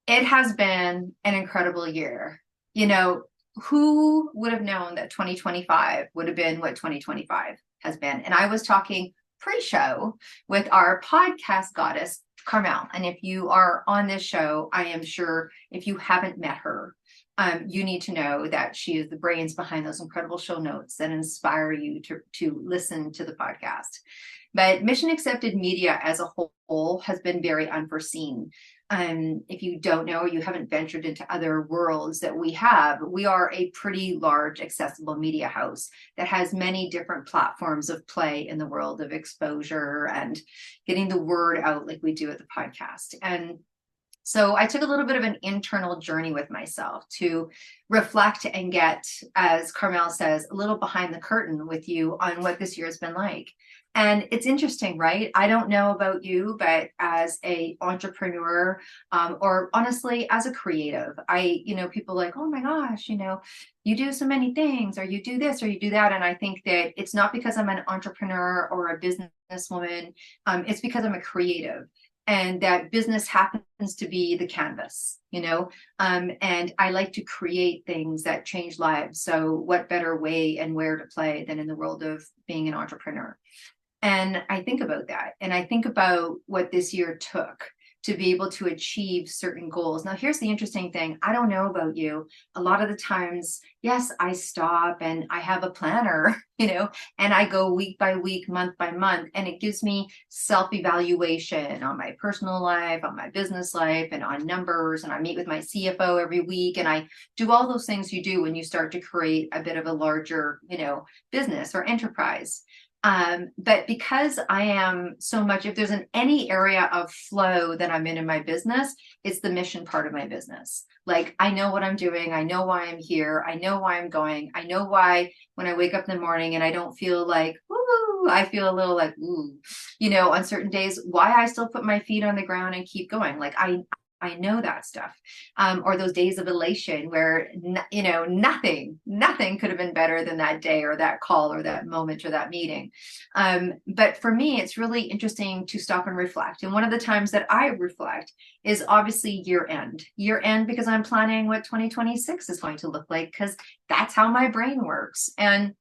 It has been an incredible year. You know, who would have known that 2025 would have been what 2025 has been? And I was talking pre-show with our podcast goddess, Carmel. And if you are on this show, I am sure if you haven't met her, you need to know that she is the brains behind those incredible show notes that inspire you to listen to the podcast. But Mission Accepted Media as a whole has been very unforeseen. If you don't know, you haven't ventured into other worlds that we have, we are a pretty large accessible media house that has many different platforms of play in the world of exposure and getting the word out like we do at the podcast. And so I took a little bit of an internal journey with myself to reflect and get, as Carmel says, a little behind the curtain with you on what this year has been like. And it's interesting, right? I don't know about you, but as a entrepreneur, or honestly, as a creative, people are like, oh my gosh, you do so many things, or you do this, or you do that. And I think that it's not because I'm an entrepreneur or a businesswoman. It's because I'm a creative. And that business happens to be the canvas, and I like to create things that change lives. So what better way and where to play than in the world of being an entrepreneur? And I think about that. And I think about what this year took to be able to achieve certain goals. Now, here's the interesting thing. I don't know about you. A lot of the times, yes, I stop and I have a planner, and I go week by week, month by month, and it gives me self-evaluation on my personal life, on my business life, and on numbers. And I meet with my CFO every week, and I do all those things you do when you start to create a bit of a larger, business or enterprise. But because I am so much, if there's any area of flow that I'm in my business, it's the mission part of my business. Like, I know what I'm doing. I know why I'm here. I know why I'm going. I know why when I wake up in the morning and I don't feel like, woo, I feel a little like, ooh, on certain days, why I still put my feet on the ground and keep going. Like, I know that stuff. Or those days of elation where, nothing could have been better than that day or that call or that moment or that meeting. But for me, it's really interesting to stop and reflect. And one of the times that I reflect is obviously year end because I'm planning what 2026 is going to look like, because that's how my brain works. And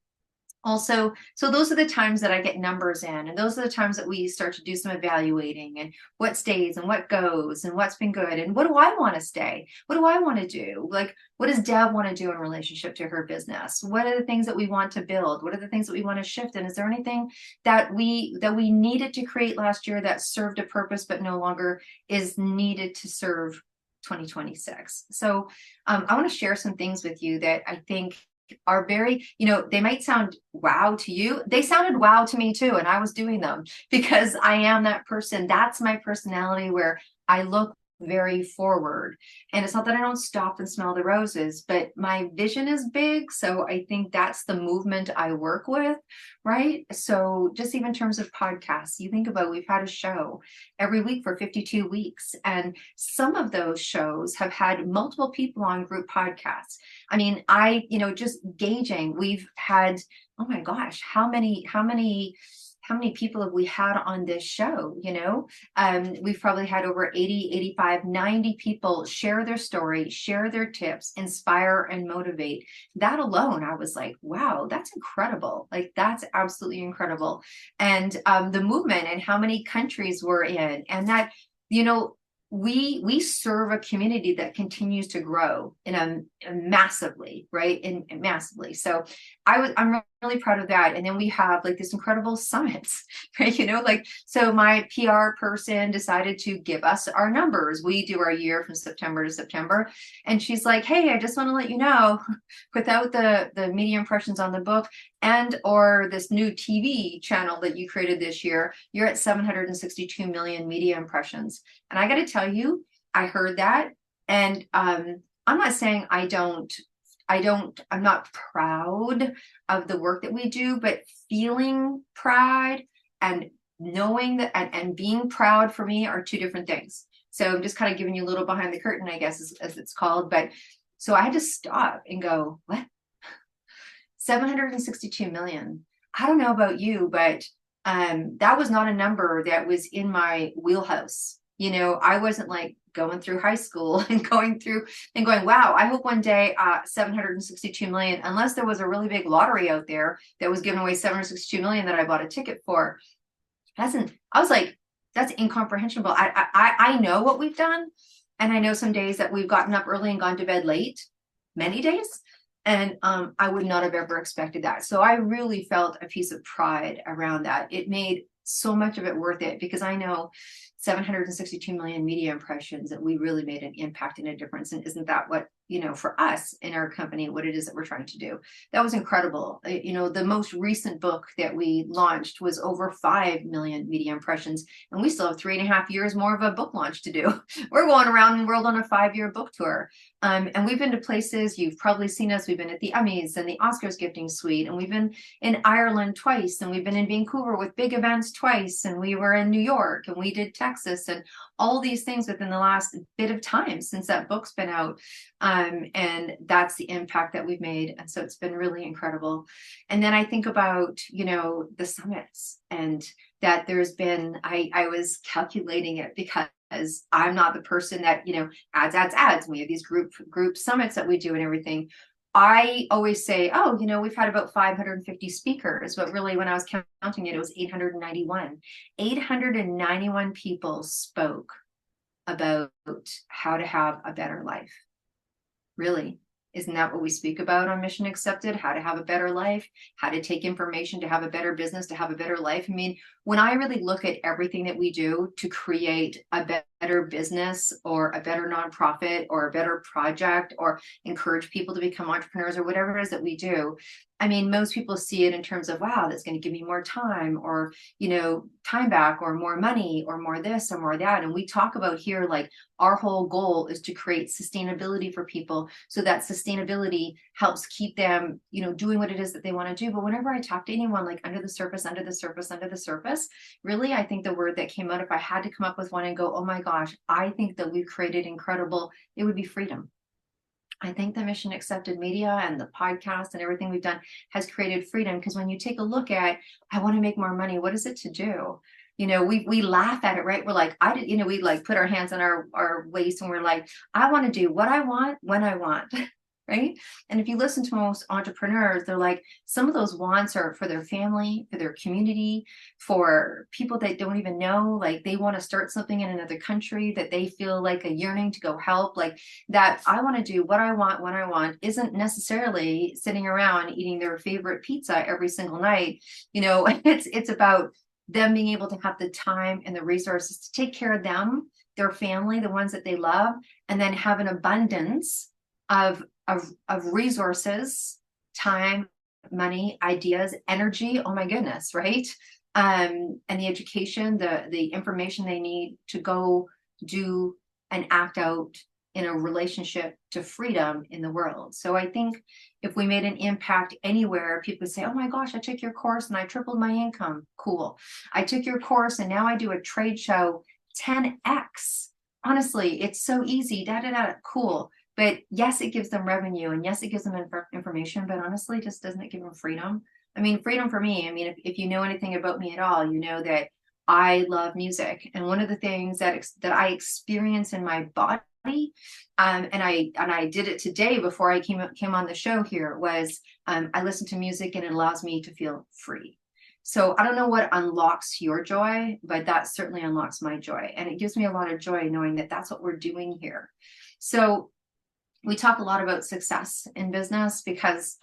also, so those are the times that I get numbers in, and those are the times that we start to do some evaluating and what stays and what goes and what's been good and what do I want to stay? What do I want to do? Like, what does Deb want to do in relationship to her business? What are the things that we want to build? What are the things that we want to shift? And is there anything that we needed to create last year that served a purpose but no longer is needed to serve 2026? So I want to share some things with you that I think are very, they might sound wow to you. They sounded wow to me too. And I was doing them because I am that person. That's my personality, where I look very forward. And it's not that I don't stop and smell the roses, but my vision is big. So I think that's the movement I work with, right? So just even in terms of podcasts, you think about, we've had a show every week for 52 weeks. And some of those shows have had multiple people on group podcasts. I mean, just gauging, we've had, oh my gosh, how many people have we had on this show? We've probably had over 80, 85, 90 people share their story, share their tips, inspire and motivate. That alone, I was like, wow, that's incredible. Like, that's absolutely incredible. And the movement and how many countries we're in, and that, we serve a community that continues to grow in a massively, right? In massively. So I'm really proud of that. And then we have like this incredible summits, right? So my PR person decided to give us our numbers. We do our year from September to September. And she's like, hey, I just want to let you know, without the media impressions on the book and or this new TV channel that you created this year, you're at 762 million media impressions. And I got to tell you, I heard that. And I'm not saying I'm not proud of the work that we do, but feeling pride and knowing that and being proud for me are two different things. So I'm just kind of giving you a little behind the curtain, I guess, as it's called. But so I had to stop and go, what? 762 million. I don't know about you, but that was not a number that was in my wheelhouse. I wasn't like going through high school and going, wow, I hope one day 762 million, unless there was a really big lottery out there that was giving away 762 million that I bought a ticket for. I was like, that's incomprehensible. I know what we've done. And I know some days that we've gotten up early and gone to bed late, many days. And I would not have ever expected that. So I really felt a piece of pride around that. It made so much of it worth it, because I know 762 million media impressions, that we really made an impact and a difference. And isn't that what, for us in our company, what it is that we're trying to do? That was incredible. The most recent book that we launched was over 5 million media impressions, and we still have 3.5 years more of a book launch to do. We're going around the world on a 5-year book tour. And we've been to places, you've probably seen us, we've been at the Emmys and the Oscars gifting suite, and we've been in Ireland twice, and we've been in Vancouver with big events twice, and we were in New York, and we did Texas, and all these things within the last bit of time since that book's been out. And that's the impact that we've made. And so it's been really incredible. And then I think about, the summits, and that there's been, I was calculating it because I'm not the person that, ads. We have these group summits that we do and everything. I always say, we've had about 550 speakers, but really when I was counting it, it was 891. 891 people spoke about how to have a better life. Really, isn't that what we speak about on Mission Accepted? How to have a better life, how to take information to have a better business, to have a better life. I mean, when I really look at everything that we do to create a better business or a better nonprofit or a better project, or encourage people to become entrepreneurs, or whatever it is that we do, I mean, most people see it in terms of, wow, that's going to give me more time, or, time back, or more money, or more this or more that. And we talk about here, like, our whole goal is to create sustainability for people, so that sustainability helps keep them, doing what it is that they want to do. But whenever I talk to anyone, like, under the surface, really, I think the word that came out, if I had to come up with one and go, oh my gosh, I think that we've created incredible, it would be freedom. I think the Mission Accepted media and the podcast and everything we've done has created freedom, because when you take a look at, I want to make more money, what is it to do? We laugh at it, right? We're like, we like put our hands on our waist, and we're like, I want to do what I want when I want. Right? And if you listen to most entrepreneurs, they're like, some of those wants are for their family, for their community, for people that don't even know, like, they want to start something in another country that they feel like a yearning to go help. Like, that I want to do what I want when I want isn't necessarily sitting around eating their favorite pizza every single night. It's about them being able to have the time and the resources to take care of them, their family, the ones that they love, and then have an abundance of resources, time, money, ideas, energy. Oh my goodness, right? And the education, the information they need to go do and act out in a relationship to freedom in the world. So I think if we made an impact anywhere, people would say, oh my gosh, I took your course and I tripled my income. Cool. I took your course and now I do a trade show 10x. Honestly, it's so easy. Cool. But yes, it gives them revenue, and yes, it gives them information, but honestly, just doesn't it give them freedom? I mean, freedom for me, I mean, if you know anything about me at all, you know that I love music. And one of the things that I experience in my body, and I did it today before I came on the show here, was I listen to music and it allows me to feel free. So I don't know what unlocks your joy, but that certainly unlocks my joy. And it gives me a lot of joy knowing that that's what we're doing here. So we talk a lot about success in business because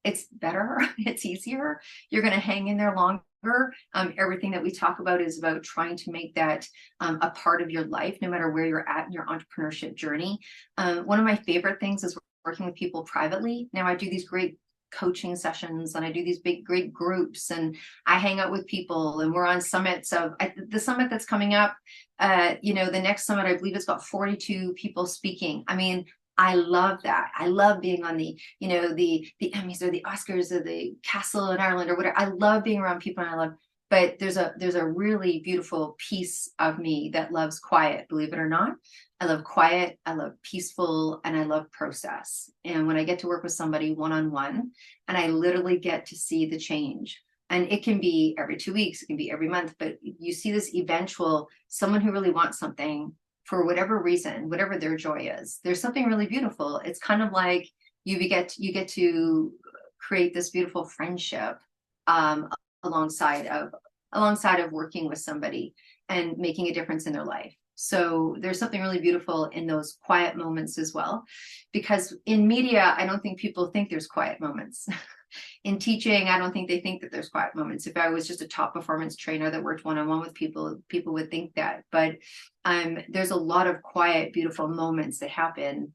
it's better, it's easier, you're going to hang in there longer. Everything that we talk about is about trying to make that a part of your life, no matter where you're at in your entrepreneurship journey. One of my favorite things is working with people privately. Now, I do these great coaching sessions and I do these great groups, and I hang out with people, and we're on summits. The summit that's coming up, the next summit, I believe it's got 42 people speaking. I mean, I love that. I love being on the Emmys or the Oscars or the Castle in Ireland or whatever. I love being around people, and but there's a really beautiful piece of me that loves quiet, believe it or not. I love quiet, I love peaceful, and I love process. And when I get to work with somebody one-on-one, and I literally get to see the change, and it can be every 2 weeks, it can be every month, but you see this eventual, someone who really wants something for whatever reason, whatever their joy is. There's something really beautiful. It's kind of like you get to create this beautiful friendship um, alongside of working with somebody and making a difference in their life. So there's something really beautiful in those quiet moments as well, because in media, I don't think people think there's quiet moments. In teaching, I don't think they think that there's quiet moments. If I was just a top performance trainer that worked one-on-one with people, people would think that. But there's a lot of quiet, beautiful moments that happen,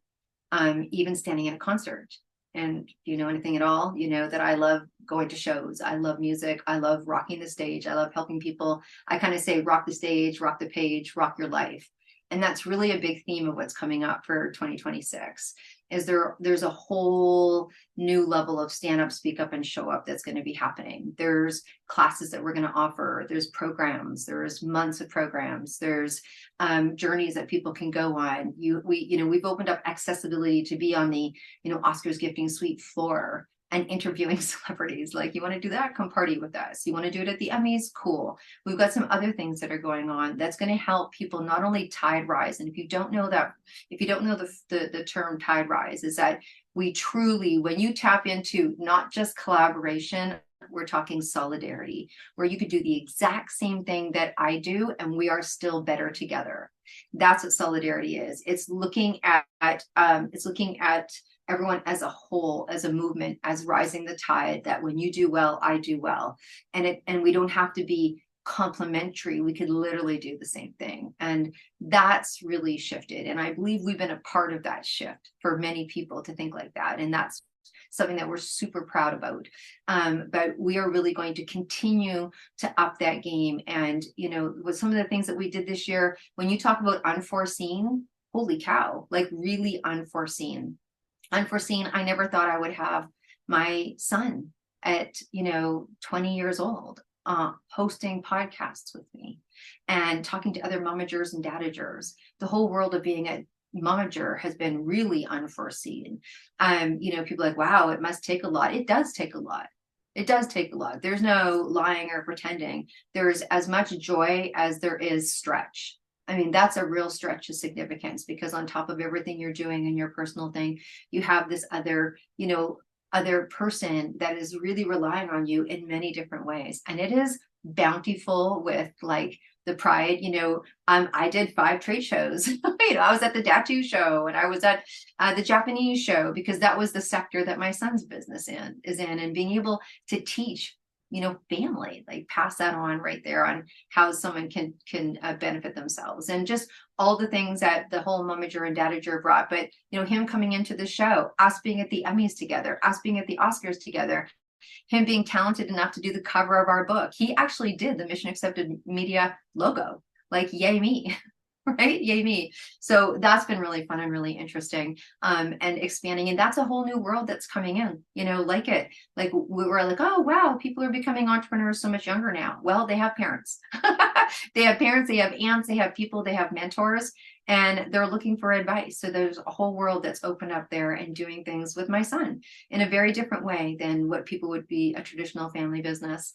even standing at a concert. And do you know anything at all? You know that I love going to shows. I love music. I love rocking the stage. I love helping people. I kind of say rock the stage, rock the page, rock your life. And that's really a big theme of what's coming up for 2026. Is there's a whole new level of stand up, speak up, and show up that's going to be happening. There's classes that we're going to offer. There's programs. There's months of programs. There's journeys that people can go on. We've opened up accessibility to be on the Oscars gifting suite floor and interviewing celebrities. Like, you want to do that? Come party with us. You want to do it at the Emmys? Cool. We've got some other things that are going on that's going to help people not only tide rise. And if you don't know the term tide rise, is that we truly, when you tap into not just collaboration, we're talking solidarity, where you could do the exact same thing that I do and we are still better together. That's what solidarity is. It's looking at everyone as a whole, as a movement, as rising the tide, that when you do well, I do well. And we don't have to be complementary. We could literally do the same thing. And that's really shifted. And I believe we've been a part of that shift for many people to think like that. And that's something that we're super proud about. But we are really going to continue to up that game. And, with some of the things that we did this year, when you talk about unforeseen, holy cow, like really unforeseen. Unforeseen, I never thought I would have my son at 20 years old hosting podcasts with me and talking to other momagers and dadagers. The whole world of being a momager has been really unforeseen. People are like, wow, it must take a lot. It does take a lot. It does take a lot. There's no lying or pretending. There's as much joy as there is stretch. I mean, that's a real stretch of significance, because on top of everything you're doing in your personal thing, you have this other person that is really relying on you in many different ways. And it is bountiful with like the pride. I did 5 trade shows. I was at the tattoo show and I was at the Japanese show, because that was the sector that my son's business is in, and being able to teach family, like pass that on right there on how someone can benefit themselves, and just all the things that the whole momager and dadager brought. But him coming into the show, us being at the Emmys together, us being at the Oscars together, him being talented enough to do the cover of our book. He actually did the Mission Accepted Media logo. Like, yay me. Right? Yay me. So that's been really fun and really interesting, and expanding. And that's a whole new world that's coming in, like we were like, oh, wow, people are becoming entrepreneurs so much younger now. Well, they have parents. They have parents, they have aunts, they have people, they have mentors, and they're looking for advice. So there's a whole world that's opened up there, and doing things with my son in a very different way than what people would be a traditional family business.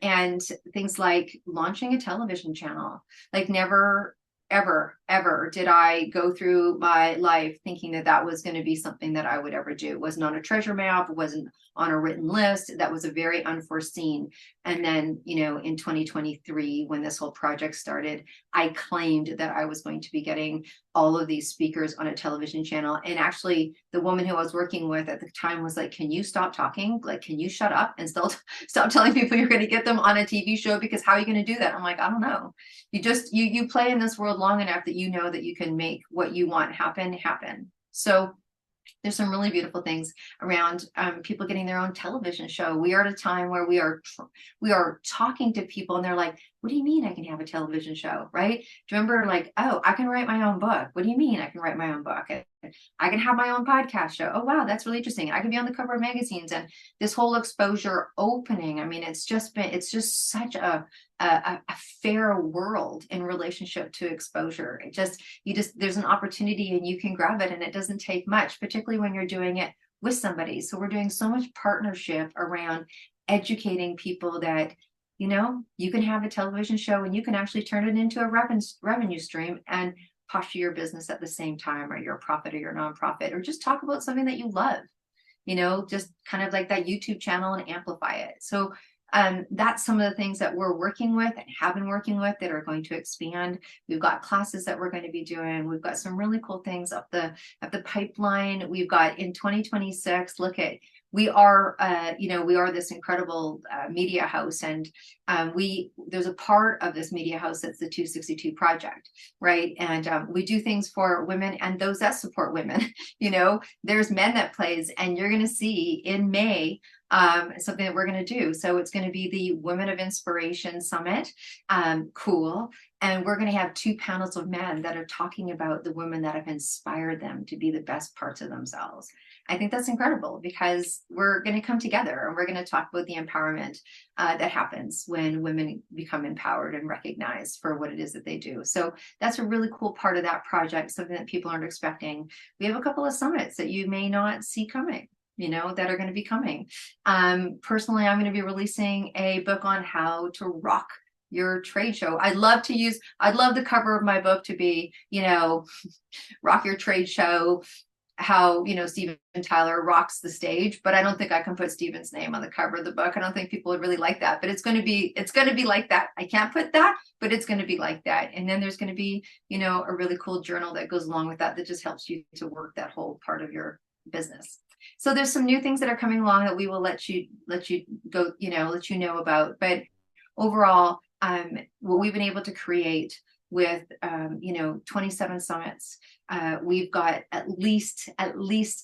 And things like launching a television channel. Like, never, ever did I go through my life thinking that was going to be something that I would ever do. It wasn't on a treasure map. It wasn't on a written list. That was a very unforeseen. And then, in 2023, when this whole project started, I claimed that I was going to be getting all of these speakers on a television channel. And actually, the woman who I was working with at the time was like, can you stop talking? Like, can you shut up and still stop telling people you're going to get them on a TV show? Because how are you going to do that? I'm like, I don't know. You play in this world long enough that you know that you can make what you want happen. So there's some really beautiful things around people getting their own television show. We are at a time where we are talking to people, and they're like, what do you mean I can have a television show, right? Do you remember, like, oh, I can write my own book. What do you mean I can write my own book? I can have my own podcast show. Oh, wow, that's really interesting. I can be on the cover of magazines, and this whole exposure opening. I mean, it's just such a fair world in relationship to exposure. There's an opportunity, and you can grab it, and it doesn't take much, particularly when you're doing it with somebody. So we're doing so much partnership around educating people that you can have a television show and you can actually turn it into a revenue stream and posture your business at the same time, or your profit or your nonprofit, or just talk about something that you love, just kind of like that YouTube channel and amplify it. So that's some of the things that we're working with and have been working with that are going to expand. We've got classes that we're going to be doing. We've got some really cool things up the pipeline. We've got in 2026, we are this incredible media house, and there's a part of this media house that's the 262 Project, right? And we do things for women and those that support women. There's men that plays, and you're going to see in May something that we're going to do. So it's going to be the Women of Inspiration Summit. Cool. And we're going to have 2 panels of men that are talking about the women that have inspired them to be the best parts of themselves. I think that's incredible, because we're going to come together and we're going to talk about the empowerment that happens when women become empowered and recognized for what it is that they do. So that's a really cool part of that project, something that people aren't expecting. We have a couple of summits that you may not see coming, that are going to be coming. Personally, I'm going to be releasing a book on how to rock your trade show. I'd love the cover of my book to be, rock your trade show, how Steven Tyler rocks the stage, but I don't think I can put Steven's name on the cover of the book. I don't think people would really like that, but it's going to be like that. I can't put that, but it's going to be like that. And then there's going to be a really cool journal that goes along with that just helps you to work that whole part of your business. So there's some new things that are coming along that we will let you know about. But overall, what we've been able to create with 27 summits, we've got at least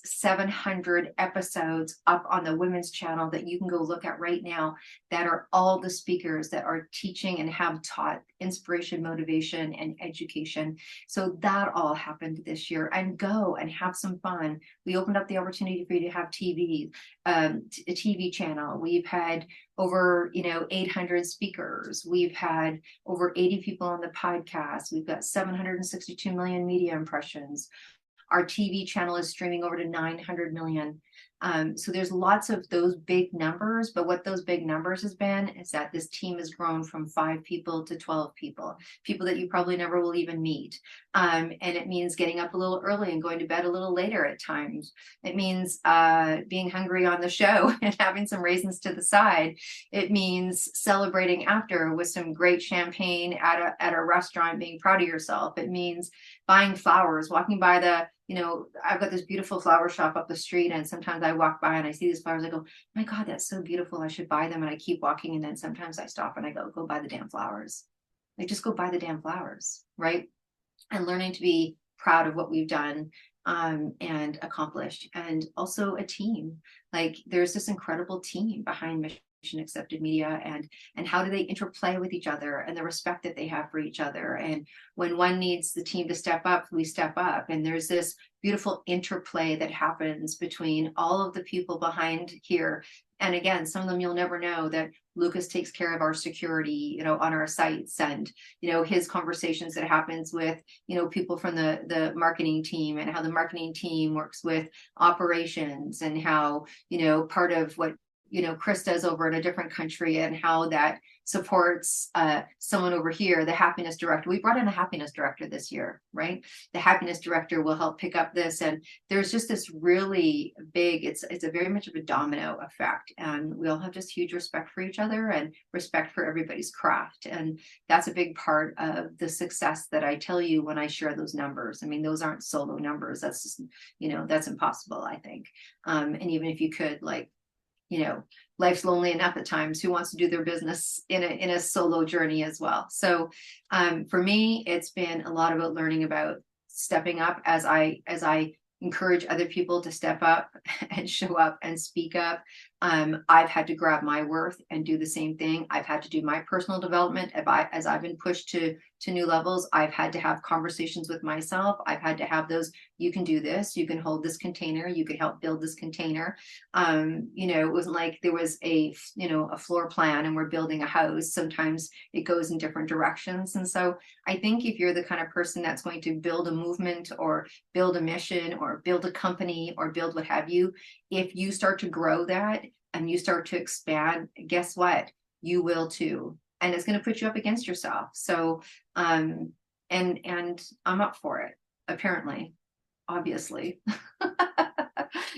700 episodes up on the women's channel that you can go look at right now, that are all the speakers that are teaching and have taught inspiration, motivation, and education. So that all happened this year. And go and have some fun. We opened up the opportunity for you to have a TV channel. We've had over 800 speakers. We've had over 80 people on the podcast. We've got 762 million media impressions. Our TV channel is streaming over to 900 million. So there's lots of those big numbers, but what those big numbers has been is that this team has grown from 5 people to 12 people that you probably never will even meet. And it means getting up a little early and going to bed a little later at times. It means being hungry on the show and having some raisins to the side. It means celebrating after with some great champagne at a restaurant, being proud of yourself. It means buying flowers, walking by I've got this beautiful flower shop up the street, and sometimes I walk by and I see these flowers. I go, my God, that's so beautiful. I should buy them. And I keep walking. And then sometimes I stop and I go buy the damn flowers. Just go buy the damn flowers, right? And learning to be proud of what we've done and accomplished. And also a team. There's this incredible team behind Mission Accepted Media, and how do they interplay with each other, and the respect that they have for each other. And when one needs the team to step up, we step up. And there's this beautiful interplay that happens between all of the people behind here. And again, some of them you'll never know, that Lucas takes care of our security, on our sites, and, his conversations that happens with, people from the marketing team, and how the marketing team works with operations, and how, part of what Chris does over in a different country, and how that supports someone over here, the happiness director. We brought in a happiness director this year, right? The happiness director will help pick up this. And there's just this really big, it's a very much of a domino effect. And we all have just huge respect for each other and respect for everybody's craft. And that's a big part of the success that I tell you when I share those numbers. I mean, those aren't solo numbers. That's just, that's impossible, I think. And even if you could, life's lonely enough at times. Who wants to do their business in a solo journey as well? So for me, it's been a lot about learning about stepping up as I encourage other people to step up and show up and speak up. I've had to grab my worth and do the same thing. I've had to do my personal development as I've been pushed to new levels. I've had to have conversations with myself. I've had to have those, you can do this, you can hold this container, you can help build this container. It wasn't like there was a floor plan and we're building a house. Sometimes it goes in different directions. And so I think if you're the kind of person that's going to build a movement or build a mission or build a company or build what have you, if you start to grow that and you start to expand, guess what? you will too. And it's going to put you up against yourself. So, and I'm up for it, apparently, obviously.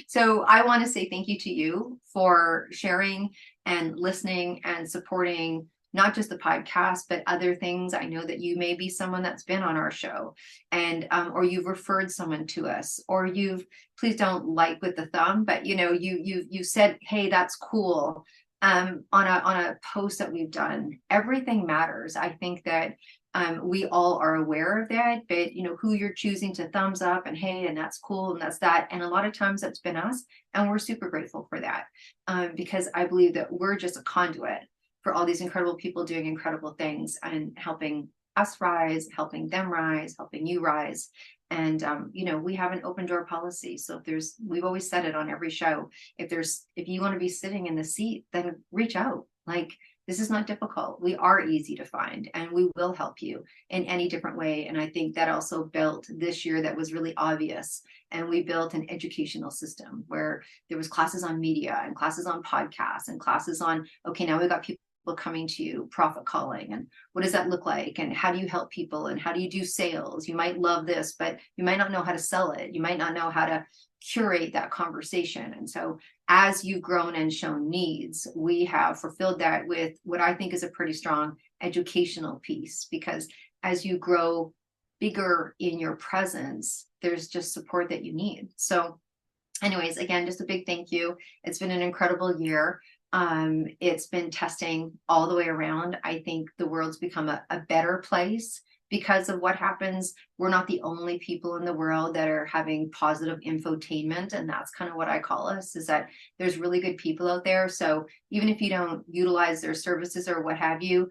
So I want to say thank you to you for sharing and listening and supporting not just the podcast, but other things. I know that you may be someone that's been on our show, and or you've referred someone to us, or you've, please don't like with the thumb, but you said, hey, that's cool, on a post that we've done. Everything matters. I think that we all are aware of that, but who you're choosing to thumbs up and hey, and that's cool, and that's that. And a lot of times that's been us, and we're super grateful for that, because I believe that we're just a conduit for all these incredible people doing incredible things and helping us rise, helping them rise, helping you rise. And we have an open door policy. So we've always said it on every show, if you want to be sitting in the seat, then reach out. Like, this is not difficult. We are easy to find, and we will help you in any different way. And I think that also built this year that was really obvious. And we built an educational system where there was classes on media and classes on podcasts and classes on, okay, now we've got people coming to you, profit calling, and what does that look like, and how do you help people, and how do you do sales? You might love this, but you might not know how to sell it. You might not know how to curate that conversation. And so as you've grown and shown needs, we have fulfilled that with what I think is a pretty strong educational piece, because as you grow bigger in your presence, there's just support that you need. So anyways, again, just a big thank you. It's been an incredible year. It's been testing all the way around. I think the world's become a better place because of what happens. We're not the only people in the world that are having positive infotainment. And that's kind of what I call us, is that there's really good people out there. So even if you don't utilize their services or what have you,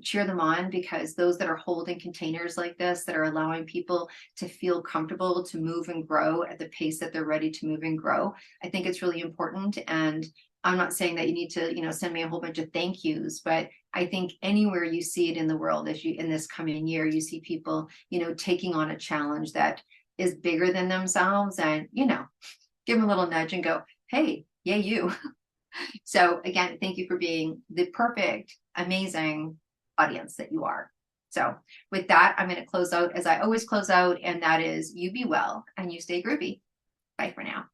cheer them on, because those that are holding containers like this, that are allowing people to feel comfortable to move and grow at the pace that they're ready to move and grow, I think it's really important. And I'm not saying that you need to, send me a whole bunch of thank yous, but I think anywhere you see it in the world, in this coming year, you see people, taking on a challenge that is bigger than themselves, and, give them a little nudge and go, hey, yay, you. So again, thank you for being the perfect, amazing audience that you are. So with that, I'm going to close out as I always close out, and that is, you be well and you stay groovy. Bye for now.